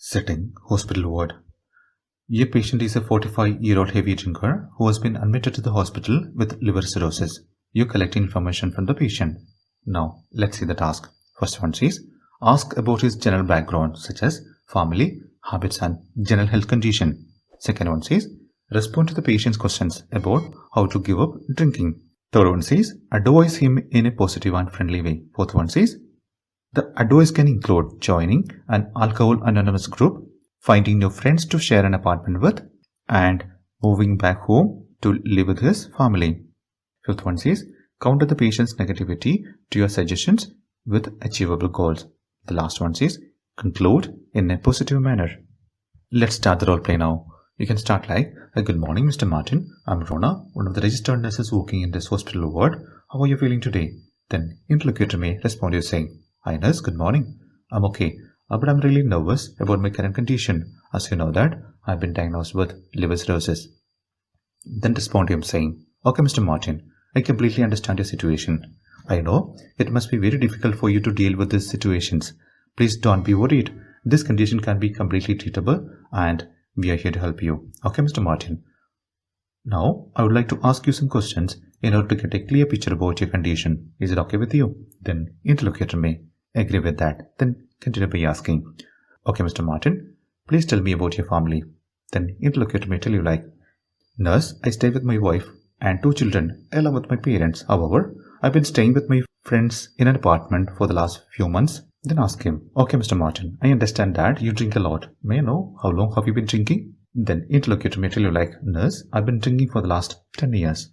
Setting: hospital ward. Your patient is a 45-year-old heavy drinker who has been admitted to the hospital with liver cirrhosis. You collect information from the patient. Now, let's see the task. First one says, ask about his general background such as family, habits and general health condition. Second one says, respond to the patient's questions about how to give up drinking. Third one says, advise him in a positive and friendly way. Fourth one says, the advice can include joining an alcohol anonymous group, finding new friends to share an apartment with, and moving back home to live with his family. Fifth one says, counter the patient's negativity to your suggestions with achievable goals. The last one says, conclude in a positive manner. Let's start the role play now. You can start like, good morning Mr. Martin, I'm Rona, one of the registered nurses working in this hospital ward. How are you feeling today? Then interlocutor may respond you saying, hi nurse, good morning. I'm okay, but I'm really nervous about my current condition. As you know that, I've been diagnosed with liver cirrhosis. Then respond to him saying, okay Mr. Martin, I completely understand your situation. I know it must be very difficult for you to deal with these situations. Please don't be worried. This condition can be completely treatable and we are here to help you. Okay Mr. Martin. Now, I would like to ask you some questions in order to get a clear picture about your condition. Is it okay with you? Then interlocutor may agree with that. Then continue by asking, okay Mr. Martin, please tell me about your family. Then interlocutor may tell you like, nurse, I stay with my wife and 2 children along with my parents. However, I've been staying with my friends in an apartment for the last few months. Then ask him, okay Mr. Martin, I understand that you drink a lot. May I know how long have you been drinking? Then interlocutor may tell you like, nurse, I've been drinking for the last 10 years.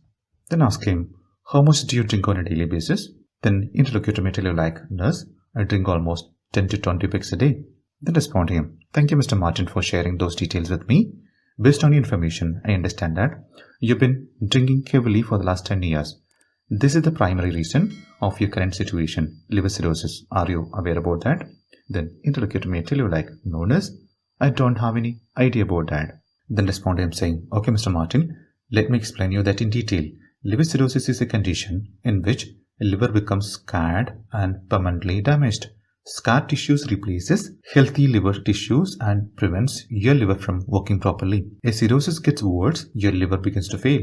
Then ask him, how much do you drink on a daily basis? Then interlocutor may tell you like, nurse, I drink almost 10 to 20 packs a day. Then respond to him, thank you Mr. Martin for sharing those details with me. Based on your information, I understand that you've been drinking heavily for the last 10 years. This is the primary reason of your current situation, liver cirrhosis. Are you aware about that? Then interlocutor may tell you like, no nurse, I don't have any idea about that. Then respond to him saying, okay Mr. Martin, let me explain you that in detail. Liver cirrhosis is a condition in which a liver becomes scarred and permanently damaged. Scarred tissues replaces healthy liver tissues and prevents your liver from working properly. As cirrhosis gets worse, your liver begins to fail.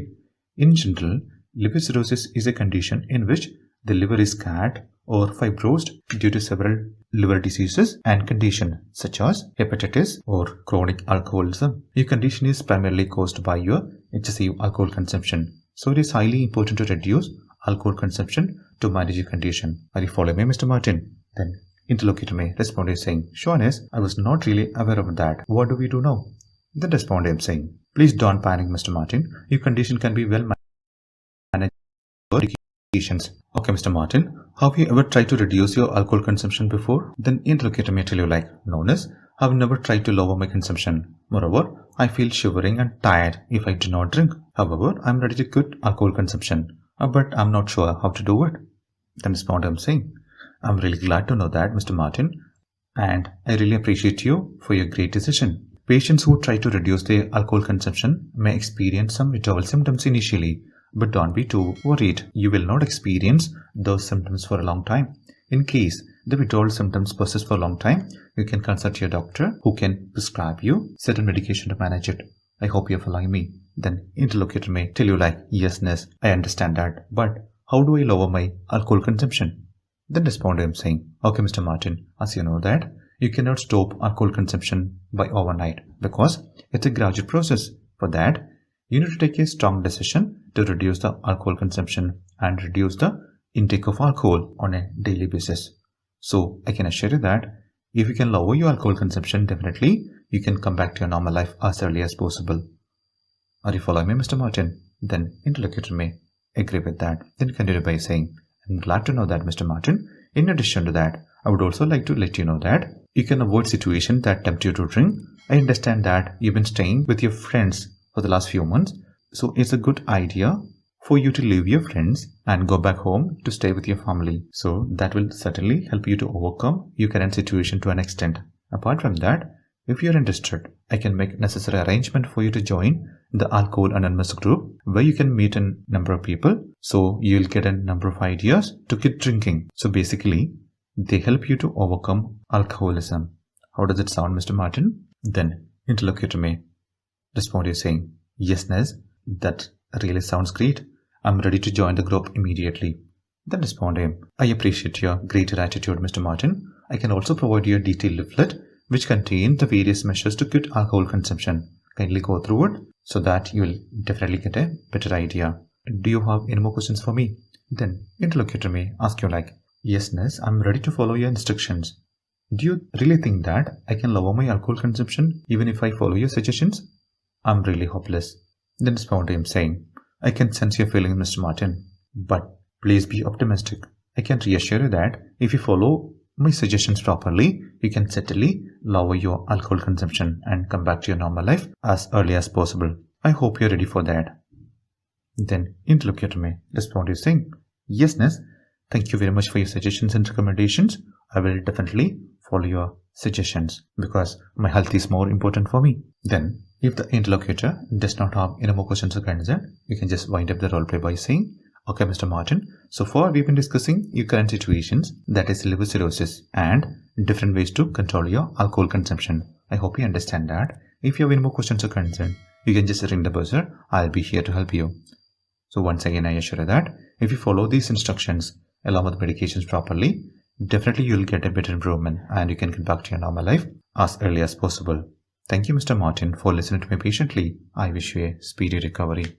In general, liver cirrhosis is a condition in which the liver is scarred or fibrosed due to several liver diseases and conditions such as hepatitis or chronic alcoholism. Your condition is primarily caused by your excessive alcohol consumption. So it is highly important to reduce alcohol consumption to manage your condition. Are you following me, Mr. Martin? Then interlocutor may respond to him saying, sure, yes, I was not really aware of that. What do we do now? Then respond to him saying, please don't panic, Mr. Martin. Your condition can be well managed with medications. Okay, Mr. Martin, have you ever tried to reduce your alcohol consumption before? Then interlocutor may tell you like, no, nurse, I've never tried to lower my consumption. Moreover, I feel shivering and tired if I do not drink. However, I'm ready to quit alcohol consumption, but I'm not sure how to do it. Then respond to him saying, I'm really glad to know that, Mr. Martin, and I really appreciate you for your great decision. Patients who try to reduce their alcohol consumption may experience some withdrawal symptoms initially, but don't be too worried. You will not experience those symptoms for a long time. In case the withdrawal symptoms persist for a long time, you can consult your doctor who can prescribe you certain medication to manage it. I hope you're following me. Then interlocutor may tell you like, yes nurse, I understand that, but how do I lower my alcohol consumption? Then respond to him saying, okay Mr. Martin, as you know that you cannot stop alcohol consumption by overnight because it's a gradual process. For that, you need to take a strong decision to reduce the alcohol consumption and reduce the intake of alcohol on a daily basis. So I can assure you that if you can lower your alcohol consumption, definitely you can come back to your normal life as early as possible. Are you following me, Mr. Martin? Then interlocutor may agree with that. Then continue by saying, I'm glad to know that, Mr. Martin. In addition to that, I would also like to let you know that you can avoid situations that tempt you to drink. I understand that you've been staying with your friends for the last few months, so it's a good idea for you to leave your friends and go back home to stay with your family. So that will certainly help you to overcome your current situation to an extent. Apart from that, if you're interested, I can make necessary arrangement for you to join the Alcohol Anonymous group where you can meet a number of people. So you'll get a number of ideas to quit drinking. So basically, they help you to overcome alcoholism. How does it sound, Mr. Martin? Then interlocutor may respond you saying, yes, Nez, that really sounds great. I'm ready to join the group immediately. Then respond him, I appreciate your greater attitude, Mr. Martin. I can also provide you a detailed leaflet which contains the various measures to quit alcohol consumption. Kindly go through it so that you will definitely get a better idea. Do you have any more questions for me? Then interlocutor may ask you like, yes, Nez, I'm ready to follow your instructions. Do you really think that I can lower my alcohol consumption even if I follow your suggestions? I'm really hopeless. Then respond to him saying, I can sense your feelings, Mr. Martin, but please be optimistic. I can reassure you that if you follow my suggestions properly, you can certainly lower your alcohol consumption and come back to your normal life as early as possible. I hope you're ready for that. Then interlocutor may respond to you saying, yes, Nez, thank you very much for your suggestions and recommendations. I will definitely follow your suggestions because my health is more important for me. Then if the interlocutor does not have any more questions or concern, you can just wind up the roleplay by saying, okay, Mr. Martin, so far we've been discussing your current situations, that is liver cirrhosis, and different ways to control your alcohol consumption. I hope you understand that. If you have any more questions or concern, you can just ring the buzzer. I'll be here to help you. So once again, I assure you that if you follow these instructions along with medications properly, definitely you'll get a better improvement and you can get back to your normal life as early as possible. Thank you, Mr. Martin, for listening to me patiently. I wish you a speedy recovery.